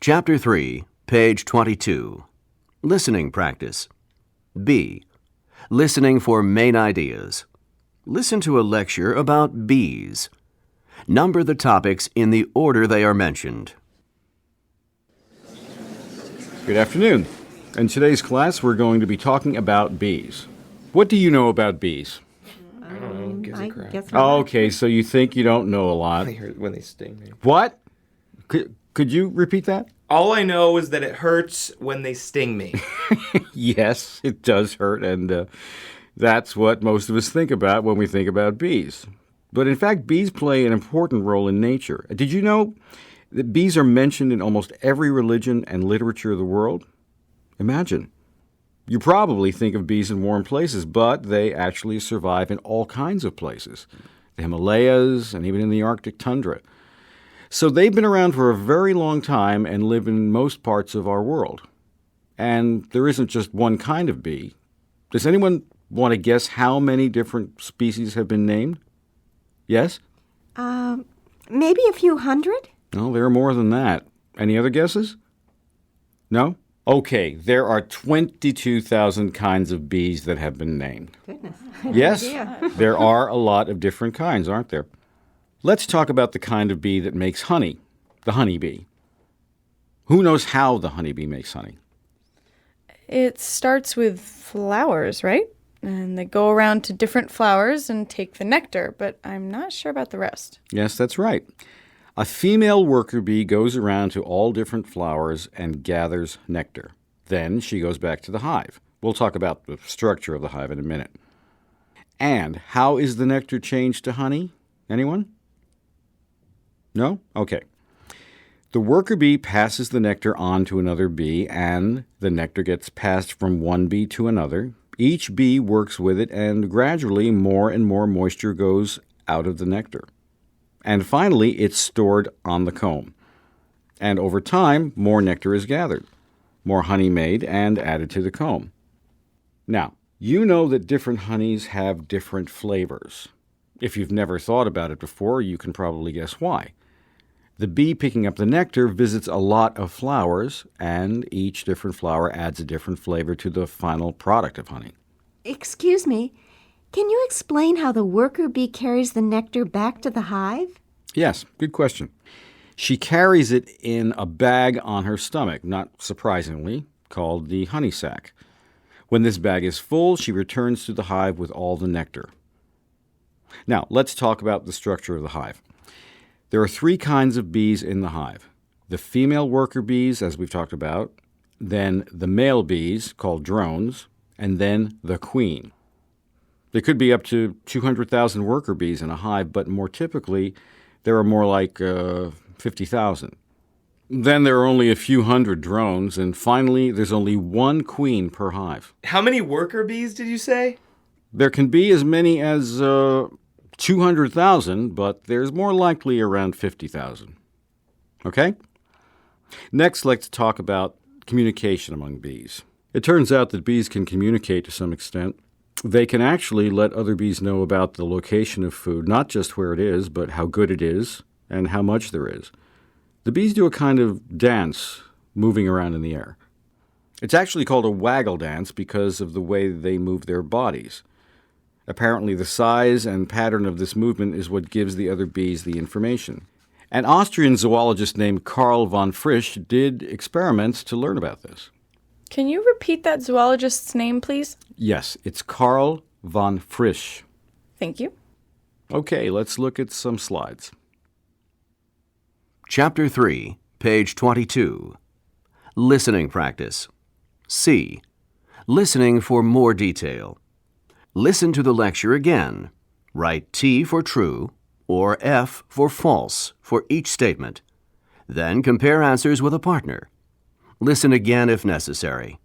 Chapter 3, page 22. Listening practice. B. Listening for main ideas. Listen to a lecture about bees. Number the topics in the order they are mentioned. Good afternoon. In today's class, we're going to be talking about bees. What do you know about bees? I don't know. Gives a crap. Oh, okay, so you think you don't know a lot. I hear when they sting me. What? Could you repeat that? All I know is that it hurts when they sting me. Yes, it does hurt, and that's what most of us think about when we think about bees. But in fact, bees play an important role in nature. Did you know that bees are mentioned in almost every religion and literature of the world? Imagine. You probably think of bees in warm places, but they actually survive in all kinds of places. The Himalayas and even in the Arctic tundra. So they've been around for a very long time and live in most parts of our world. And there isn't just one kind of bee. Does anyone want to guess how many different species have been named? Yes? Maybe a few hundred? No, there are more than that. Any other guesses? No? Okay, there are 22,000 kinds of bees that have been named. Goodness. Yes, there are a lot of different kinds, aren't there? Let's talk about the kind of bee that makes honey, the honeybee. Who knows how the honeybee makes honey? It starts with flowers, right? And they go around to different flowers and take the nectar, but I'm not sure about the rest. Yes, that's right. A female worker bee goes around to all different flowers and gathers nectar. Then she goes back to the hive. We'll talk about the structure of the hive in a minute. And how is the nectar changed to honey? Anyone? No? Okay. The worker bee passes the nectar on to another bee, and the nectar gets passed from one bee to another. Each bee works with it, and gradually more and more moisture goes out of the nectar. And finally, it's stored on the comb. And over time, more nectar is gathered, more honey made and added to the comb. Now, you know that different honeys have different flavors. If you've never thought about it before, you can probably guess why. The bee picking up the nectar visits a lot of flowers, and each different flower adds a different flavor to the final product of honey. Excuse me, can you explain how the worker bee carries the nectar back to the hive? Yes, good question. She carries it in a bag on her stomach, not surprisingly, called the honey sac. When this bag is full, she returns to the hive with all the nectar. Now, let's talk about the structure of the hive. There are 3 kinds of bees in the hive. The female worker bees, as we've talked about, then the male bees, called drones, and then the queen. There could be up to 200,000 worker bees in a hive, but more typically, there are more like 50,000. Then there are only a few hundred drones, and finally, there's only one queen per hive. How many worker bees did you say? There can be as many as 200,000, but there's more likely around 50,000. Okay? Next, let's talk about communication among bees. It turns out that bees can communicate to some extent. They can actually let other bees know about the location of food, not just where it is, but how good it is and how much there is. The bees do a kind of dance, moving around in the air. It's actually called a waggle dance because of the way they move their bodies. Apparently, the size and pattern of this movement is what gives the other bees the information. An Austrian zoologist named Karl von Frisch did experiments to learn about this. Can you repeat that zoologist's name, please? Yes, it's Karl von Frisch. Thank you. Okay, let's look at some slides. Chapter 3, page 22. Listening practice. C. Listening for more detail. Listen to the lecture again. Write T for true or F for false for each statement. Then compare answers with a partner. Listen again if necessary.